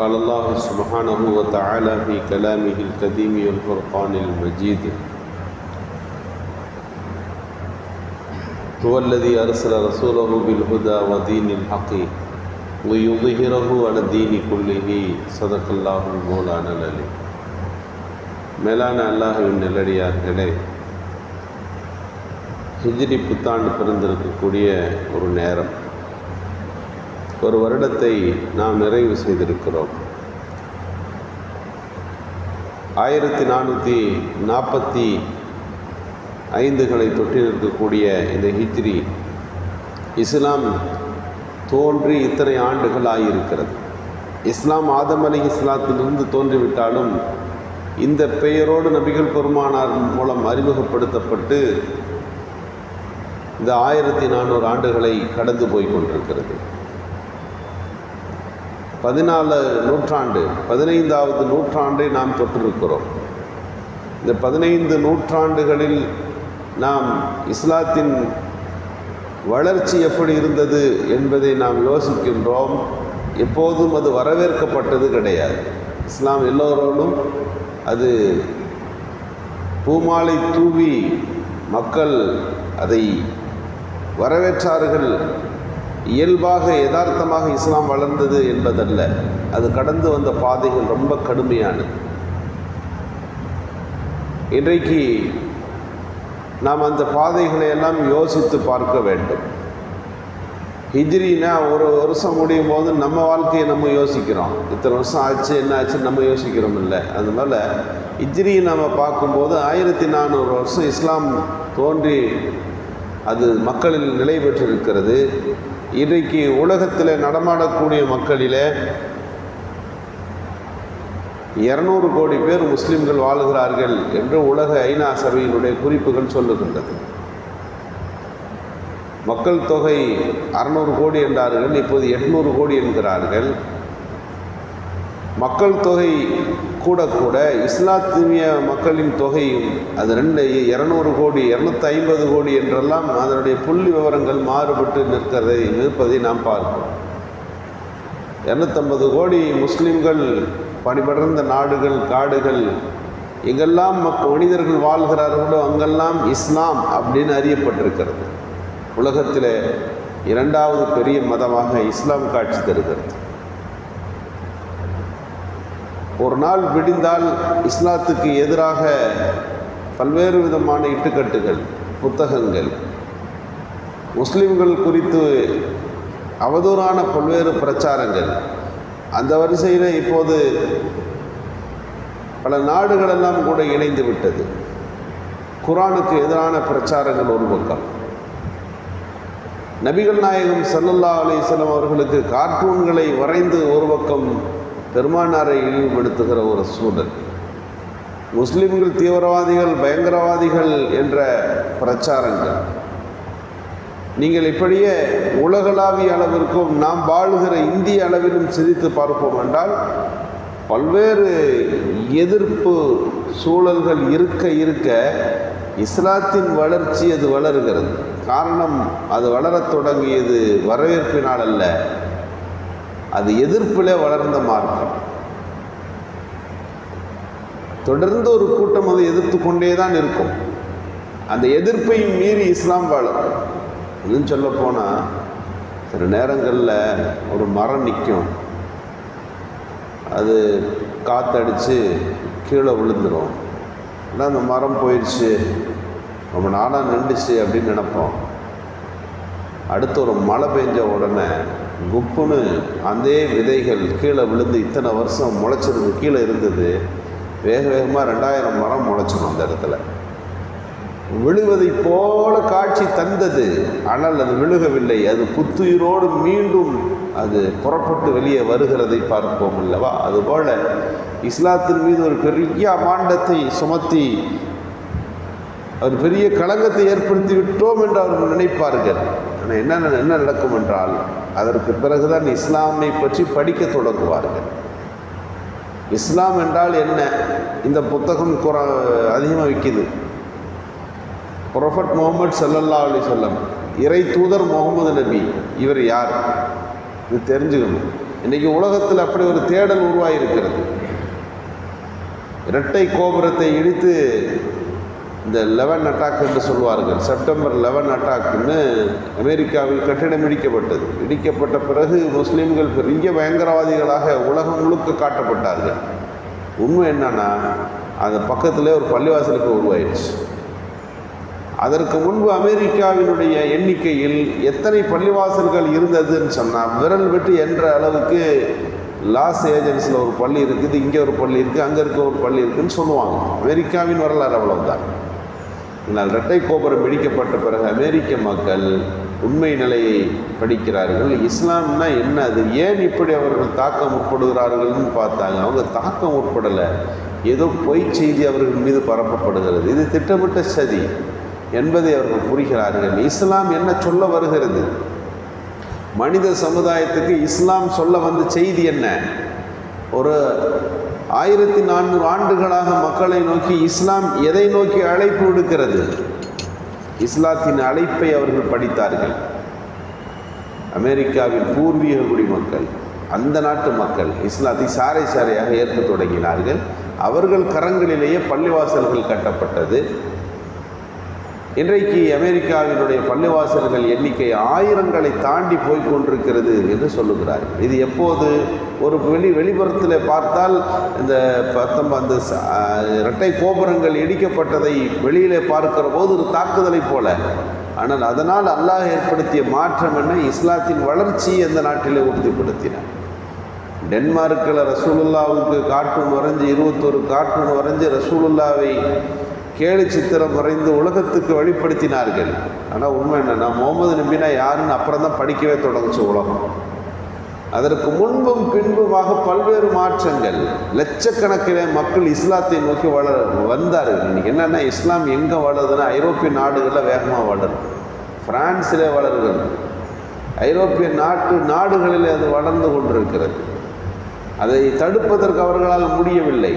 قال الله سبحانه وتعالى في كلامه القديم والفرقان المجيد هو الذي أرسل رسوله بالهدى ودين الحق ليظهره على الدين كله صدق الله المولانا العليم. மேலான அல்லாஹ்வின் நல்லடியார்களே, ஹிஜ்ரி புத்தாண்டு பிறந்திருக்கக்கூடிய ஒரு நேரம், ஒரு வருடத்தை நாம் நிறைவு செய்திருக்கிறோம். 1445களை தொட்டி நிற்கக்கூடிய இந்த ஹிஜ்ரி இஸ்லாம் தோன்றி இத்தனை ஆண்டுகள் ஆகியிருக்கிறது. இஸ்லாம் ஆதம் அலைஹிஸ்ஸலாத்திலிருந்து தோன்றிவிட்டாலும் இந்த பெயரோடு நபிகள் பெருமானார் மூலம் அறிமுகப்படுத்தப்பட்டு இந்த 1400 ஆண்டுகளை கடந்து போய் கொண்டிருக்கிறது. 15வது நூற்றாண்டை நாம் தொட்டிருக்கிறோம். இந்த 15 நூற்றாண்டுகளில் நாம் இஸ்லாத்தின் வளர்ச்சி எப்படி இருந்தது என்பதை நாம் யோசிக்கின்றோம். எப்போதும் அது வரவேற்கப்பட்டது கிடையாது. இஸ்லாம் எல்லோரோடும் அது பூமாலை தூவி மக்கள் அதை வரவேற்றார்கள். இயல்பாக யதார்த்தமாக இஸ்லாம் வளர்ந்தது என்பதல்ல, அது கடந்து வந்த பாதைகள் ரொம்ப கடுமையானது. இன்றைக்கு நாம் அந்த பாதைகளை எல்லாம் யோசித்து பார்க்க வேண்டும். ஹிஜ்ரினா ஒரு வருஷம் முடியும் போது நம்ம வாழ்க்கையை நம்ம யோசிக்கிறோம். இத்தனை வருஷம் ஆச்சு, என்ன ஆச்சு நம்ம யோசிக்கிறோம் இல்லை. அதனால் ஹிஜ்ரியை நம்ம பார்க்கும்போது 1400 வருஷம் இஸ்லாம் தோன்றி அது மக்களில் நிலை பெற்றிருக்கிறது. இன்றைக்கு உலகத்தில் நடமாடக்கூடிய மக்களிலே 200 கோடி பேர் முஸ்லிம்கள் வாழுகிறார்கள் என்று உலக ஐநா சபையினுடைய குறிப்புகள் சொல்லுகின்றது. மக்கள் தொகை 600 கோடி என்றார்கள், இப்போது 800 கோடி என்கிறார்கள். மக்கள் தொகை கூட கூட இஸ்லாமிய மக்களின் தொகையும் அது 200 கோடி 250 கோடி என்றெல்லாம் அதனுடைய புள்ளி விவரங்கள் மாறுபட்டு நிற்பதை நாம் பார்க்கிறோம். 250 கோடி முஸ்லிம்கள் பணிபடர்ந்த நாடுகள், காடுகள், எங்கெல்லாம் மனிதர்கள் வாழ்கிறார்களோ அங்கெல்லாம் இஸ்லாம் அப்படின்னு அறியப்பட்டிருக்கிறது. உலகத்தில் 2வது பெரிய மதமாக இஸ்லாம் காட்சி தருகிறது. ஒரு நாள் விடிந்தால் இஸ்லாத்துக்கு எதிராக பல்வேறு விதமான இட்டுக்கட்டுகள், புத்தகங்கள், முஸ்லிம்கள் குறித்து அவதூறான பல்வேறு பிரச்சாரங்கள், அந்த வரிசையில் இப்போது பல நாடுகளெல்லாம் கூட இணைந்து விட்டது. குர்ஆனுக்கு எதிரான பிரச்சாரங்கள் ஒரு பக்கம், நபிகள் நாயகம் ஸல்லல்லாஹு அலைஹி வஸல்லம் அவர்களுக்கு கார்ட்டூன்களை வரைந்து ஒரு பக்கம் பெருமானாரை இழிவுபடுத்துகிற ஒரு சூழல், முஸ்லிம்கள் தீவிரவாதிகள், பயங்கரவாதிகள் என்ற பிரச்சாரங்கள். நீங்கள் இப்படியே உலகளாவிய அளவிற்கும் நாம் வாழுகிற இந்திய அளவிலும் சிந்தித்து பார்ப்போம் என்றால் பல்வேறு எதிர்ப்பு சூழல்கள் இருக்க இருக்க இஸ்லாத்தின் வளர்ச்சி அது வளருகிறது. காரணம், அது வளரத் தொடங்கியது வரவேற்பினால் அல்ல, அது எதிர்ப்பிலே வளர்ந்த மார்க்கம். தொடர்ந்து ஒரு கூட்டம் அதை எதிர்த்து கொண்டே தான் இருக்கும். அந்த எதிர்ப்பையும் மீறி இஸ்லாம் வாழும். இன்னும் சொல்ல போனால் சில நேரங்களில் ஒரு மரம் நிற்கும், அது காற்றடிச்சு கீழே விழுந்துடும். இல்லை அந்த மரம் போயிடுச்சு, ரொம்ப நாளாக நின்றுச்சு அப்படின்னு நினைப்போம். அடுத்து ஒரு மழை பெஞ்ச உடனே குப்புன்னு அந்த விதைகள் கீழே விழுந்து இத்தனை வருஷம் முளைச்சிருந்து கீழே இருந்தது, வேக வேகமாக 2000 மரம் முளைச்சிடும் அந்த இடத்துல. விழுவதை போல காட்சி தந்தது, ஆனால் அது விழுகவில்லை. அது புத்துயிரோடு மீண்டும் அது புறப்பட்டு வெளியே வருகிறதை பார்ப்போம் அல்லவா? அதுபோல் இஸ்லாத்தின் மீது ஒரு பெரிய அமாண்டத்தை சுமத்தி ஒரு பெரிய களங்கத்தை ஏற்படுத்தி விட்டோம் என்று அவர்கள் நினைப்பார்கள். ஆனால் என்ன நடக்கும் என்றால் அதற்கு பிறகுதான் இஸ்லாமை பற்றி படிக்க தொடங்குவார்கள். இஸ்லாம் என்றால் என்ன? இந்த புத்தகம் அதிகமாக விற்கிது. ப்ரொஃபட் முகமது ஸல்லல்லாஹு அலைஹி வஸல்லம், இறை தூதர் முகமது நபி, இவர் யார்? இது தெரிஞ்சுக்கணும். இன்றைக்கி உலகத்தில் அப்படி ஒரு தேடல் உருவாகியிருக்கிறது. இரட்டை கோபுரத்தை இடித்து இந்த 11 அட்டாக் என்று சொல்வார்கள், செப்டம்பர் 11 அட்டாக்னு அமெரிக்காவில் கட்டிடம் இடிக்கப்பட்ட பிறகு முஸ்லீம்கள் பெரிய பயங்கரவாதிகளாக உலகம் முழுக்க காட்டப்பட்டார்கள். உண்மை என்னன்னா, அது பக்கத்திலே ஒரு பள்ளிவாசலுக்கு உருவாயிடுச்சு. அதற்கு முன்பு அமெரிக்காவினுடைய எண்ணிக்கையில் எத்தனை பள்ளிவாசல்கள் இருந்ததுன்னு சொன்னால் விரல் வெட்டி என்ற அளவுக்கு லாஸ் ஏஞ்சல்ஸில் ஒரு பள்ளி இருக்குது, இங்கே ஒரு பள்ளி இருக்குது, அங்கே இருக்க ஒரு பள்ளி இருக்குதுன்னு சொல்லுவாங்க. அமெரிக்காவின் வரலாறு அவ்வளவுதான். ஆனால் இரட்டை கோபுரம் இடிக்கப்பட்ட பிறகு அமெரிக்க மக்கள் உண்மை நிலையை படிக்கிறார்கள். இஸ்லாம்னா என்ன, அது ஏன் இப்படி அவர்கள் தாக்க முற்படுகிறார்கள்னு பார்த்தாங்க. அவங்க தாக்க முற்படலை, ஏதோ பொய் செய்தி அவர்கள் மீது பரப்பப்படுகிறது, இது திட்டமிட்ட சதி என்பதை அவர்கள் புரிகிறார்கள். இஸ்லாம் என்ன சொல்ல வருகிறது, மனித சமுதாயத்துக்கு இஸ்லாம் சொல்ல வந்த செய்தி என்ன? ஒரு 1400 ஆண்டுகளாக மக்களை நோக்கி இஸ்லாம் எதை நோக்கி அழைப்பு விடுக்கிறது? இஸ்லாத்தின் அழைப்பை அவர்கள் படித்தார்கள். அமெரிக்காவின் பூர்வீக குடிமக்கள், அந்த நாட்டு மக்கள் இஸ்லாத்தை சாறை சாறையாக ஏற்க தொடங்கினார்கள். அவர்கள் கரங்களிலேயே பள்ளிவாசல்கள் கட்டப்பட்டது. இன்றைக்கு அமெரிக்காவினுடைய பள்ளிவாசல்கள் எண்ணிக்கை 1000களை தாண்டி போய்கொண்டிருக்கிறது என்று சொல்லுகிறார்கள். இது எப்போது? ஒரு வெளிப்புறத்தில் பார்த்தால் இந்த அந்த இரட்டை கோபுரங்கள் இடிக்கப்பட்டதை வெளியிலே பார்க்கிற போது ஒரு தாக்குதலை போல. ஆனால் அதனால் அல்லாஹ் ஏற்படுத்திய மாற்றம் என்ன? இஸ்லாத்தின் வளர்ச்சியை அந்த நாட்டிலே உறுதிப்படுத்தினார். டென்மார்க்கில் ரசூலுல்லாவுக்கு கார்ட்டூன் வரைஞ்சி 21 கார்ட்டூன் வரைஞ்சி ரசூலுல்லாவை கேலி சித்திரம் வரைந்து உலகத்துக்கு வெளிப்படுத்தினார்கள். ஆனால் உண்மை என்னன்னா, முகமது நபினா யாருன்னு அப்புறம் தான் படிக்கவே தொடங்குச்சு உலகம். அதற்கு முன்பும் பின்புமாக பல்வேறு மாற்றங்கள், லட்சக்கணக்கிலே மக்கள் இஸ்லாத்தை நோக்கி வந்தார்கள். இன்றைக்கி என்னென்னா, இஸ்லாம் எங்கே வளருதுன்னா ஐரோப்பிய நாடுகளில் வேகமாக வளருது, பிரான்ஸிலே வளருகிறது, ஐரோப்பிய நாடுகளில் அது வளர்ந்து கொண்டிருக்கிறது. அதை தடுப்பதற்கு அவர்களால் முடியவில்லை.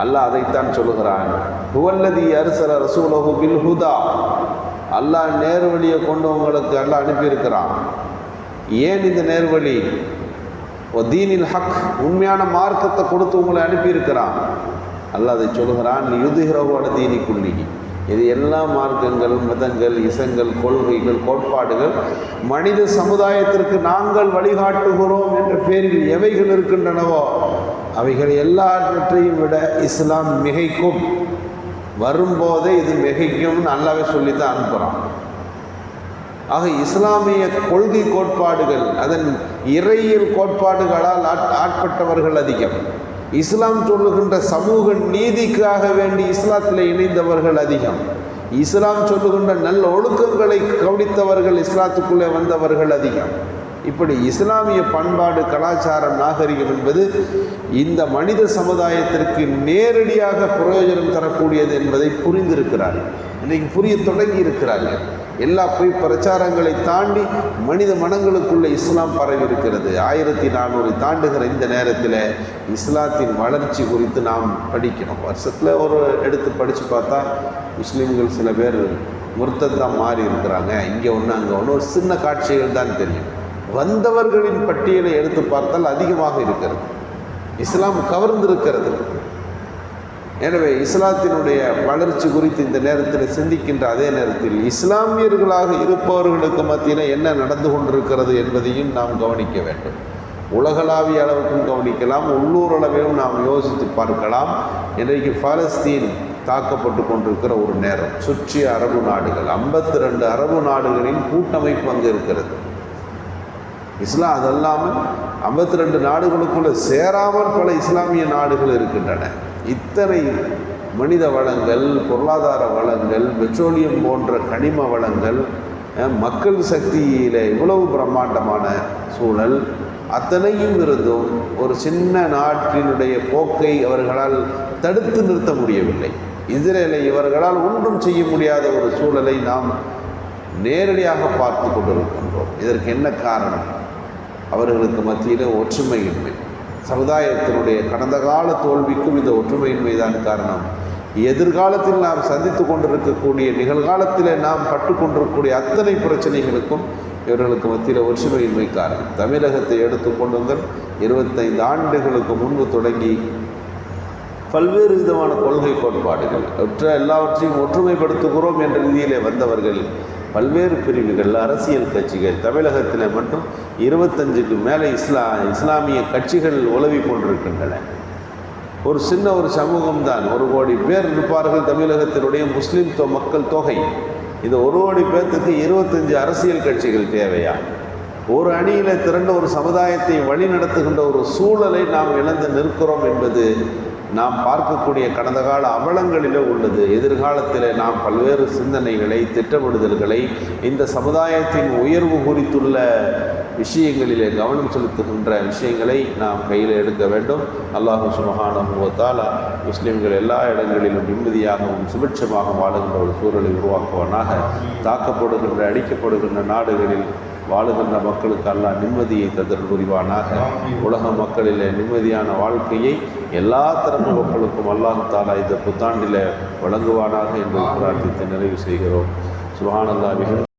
அல்லாஹ் அதைத்தான் சொல்லுகிறான், ஹுவல்லதி அர்ஸல ரசூலஹு பில் ஹுதா. அல்லாஹ் நேர்வழியை கொண்டு உங்களுக்கு அல்லாஹ் அனுப்பியிருக்கிறான். ஏன் இந்த நேர்வழி? தீனில் ஹக், உண்மையான மார்க்கத்தை கொடுத்து உங்களை அனுப்பியிருக்கிறான். அல்லாஹ் அதை சொல்லுகிறான், யுதுஹிரஹு அலா தீனி குல்லிஹி. இது எல்லா மார்க்கங்கள், மதங்கள், இசங்கள், கொள்கைகள், கோட்பாடுகள் மனித சமுதாயத்திற்கு நாங்கள் வழிகாட்டுகிறோம் என்ற பேரில் எவைகள் இருக்கின்றனவோ அவைகள் எல்லாவற்றையும் விட இஸ்லாம் மிகைக்கும். வரும்போதே இது மிகைக்கும்னு அல்லாஹ்வே சொல்லித்தான் அனுப்புகிறான். ஆக இஸ்லாமிய கொள்கை கோட்பாடுகள், அதன் இறையியல் கோட்பாடுகளால் ஆட்பட்டவர்கள் அதிகம். இஸ்லாம் சொல்லுகின்ற சமூக நீதிக்காக வேண்டி இஸ்லாத்தில் இணைந்தவர்கள் அதிகம். இஸ்லாம் சொல்லுகின்ற நல்ல ஒழுக்கங்களை கவனித்தவர்கள், இஸ்லாத்துக்குள்ளே வந்தவர்கள் அதிகம். இப்படி இஸ்லாமிய பண்பாடு, கலாச்சாரம், நாகரிகம் என்பது இந்த மனித சமுதாயத்திற்கு நேரடியாக பிரயோஜனம் தரக்கூடியது என்பதை புரிந்திருக்கிறார்கள். இன்றைக்கு புரிய தொடங்கி இருக்கிறார்கள். எல்லா பொய் பிரச்சாரங்களை தாண்டி மனித மனங்களுக்குள்ள இஸ்லாம் பரவி இருக்கிறது. 1400 தாண்டுகிற இந்த நேரத்தில் இஸ்லாத்தின் வளர்ச்சி குறித்து நாம் படிக்கணும். வருஷத்தில் ஒரு எடுத்து படித்து பார்த்தா முஸ்லீம்கள் சில பேர் முர்த்தத்தான் மாறி இருக்கிறாங்க, இங்கே ஒன்று அங்கே ஒன்று, ஒரு சின்ன காட்சிகள் தான் தெரியும். வந்தவர்களின் பட்டியலை எடுத்து பார்த்தால் அதிகமாக இருக்கிறது. இஸ்லாம் கவர்ந்திருக்கிறது. எனவே இஸ்லாத்தினுடைய வளர்ச்சி குறித்து இந்த நேரத்தில் சிந்திக்கின்ற அதே நேரத்தில் இஸ்லாமியர்களாக இருப்பவர்களுக்கு மத்தியில் என்ன நடந்து கொண்டிருக்கிறது என்பதையும் நாம் கவனிக்க வேண்டும். உலகளாவிய அளவுக்கும் கவனிக்கலாம், உள்ளூர் அளவிலும் நாம் யோசித்து பார்க்கலாம். இன்றைக்கு பாலஸ்தீன் தாக்கப்பட்டு கொண்டிருக்கிற ஒரு நேரம், சுற்றிய அரபு நாடுகள், 52 அரபு நாடுகளின் கூட்டமைப்பு அங்கு இருக்கிறது. இஸ்லாம் அதல்லாமல் 52 நாடுகளுக்குள்ள சேராமல் பல இஸ்லாமிய நாடுகள் இருக்கின்றன. இத்தனை மனித வளங்கள், பொருளாதார வளங்கள், பெட்ரோலியம் போன்ற கனிம வளங்கள், மக்கள் சக்தியில் இவ்வளவு பிரம்மாண்டமான சூழல் அத்தனையும் இருந்தும் ஒரு சின்ன நாட்டினுடைய போக்கை அவர்களால் தடுத்து நிறுத்த முடியவில்லை. இஸ்ரேலை இவர்களால் ஒன்றும் செய்ய முடியாத ஒரு சூழலை நாம் நேரடியாக பார்த்து கொண்டிருக்கின்றோம். இதற்கு என்ன காரணம்? அவர்களுக்கு மத்தியில் ஒற்றுமையின்மை. சமுதாயத்தினுடைய கடந்த கால தோல்விக்கும் இந்த ஒற்றுமையின்மைதான் காரணம். எதிர்காலத்தில் நாம் சந்தித்து கொண்டிருக்கக்கூடிய, நிகழ்காலத்தில் நாம் பட்டு கொண்டிருக்கக்கூடிய அத்தனை பிரச்சனைகளுக்கும் இவர்களுக்கு மத்தியில் ஒற்றுமையின்மை காரணம். தமிழகத்தை எடுத்துக்கொண்டுங்கள், 25 ஆண்டுகளுக்கு முன்பு தொடங்கி பல்வேறு விதமான கொள்கை கோட்பாடுகள் எல்லாவற்றையும் ஒற்றுமைப்படுத்துகிறோம் என்ற ரீதியிலே வந்தவர்கள் பல்வேறு பிரிவுகள், அரசியல் கட்சிகள். தமிழகத்தில் மட்டும் 25க்கு மேலே இஸ்லாமிய கட்சிகள் உலவி கொண்டிருக்கின்றன. ஒரு சின்ன ஒரு சமூகம்தான், 1 கோடி பேர் இருப்பார்கள் தமிழகத்தினுடைய முஸ்லீம் மக்கள் தொகை. இந்த 1 கோடி பேர்த்துக்கு 25 அரசியல் கட்சிகள் தேவையா? ஒரு அணியில் திரண்ட ஒரு சமுதாயத்தை வழி நடத்துகின்ற ஒரு சூழலை நாம் இழந்து நிற்கிறோம் என்பது நாம் பார்க்கக்கூடிய கடந்த கால அவலங்களிலே உள்ளது. எதிர்காலத்தில் நாம் பல்வேறு சிந்தனைகளை, திட்டமிடுதல்களை, இந்த சமுதாயத்தின் உயர்வு குறித்துள்ள விஷயங்களிலே கவனம் செலுத்துகின்ற விஷயங்களை நாம் கையில் எடுக்க வேண்டும். அல்லாஹ் சுப்ஹானஹு வ தஆலா முஸ்லிம்கள் எல்லா இடங்களிலும் நிம்மதியாகவும் சுபிட்சமாக வாழுகின்ற ஒரு சூழலை உருவாக்குவானாக. தாக்கப்படுகின்ற, அடிக்கப்படுகின்ற நாடுகளில் வாழுகின்ற மக்களுக்கு அல்லாஹ் நிம்மதியை தந்தல் புரிவானாக. உலக மக்களிலே நிம்மதியான வாழ்க்கையை எல்லா தரப்பு மக்களுக்கும் அல்லாஹ் தஆலா இந்த புத்தாண்டில் வழங்குவானாக என்று பிரார்த்தித்து நிறைவு செய்கிறோம். சுப்ஹானல்லாஹ்.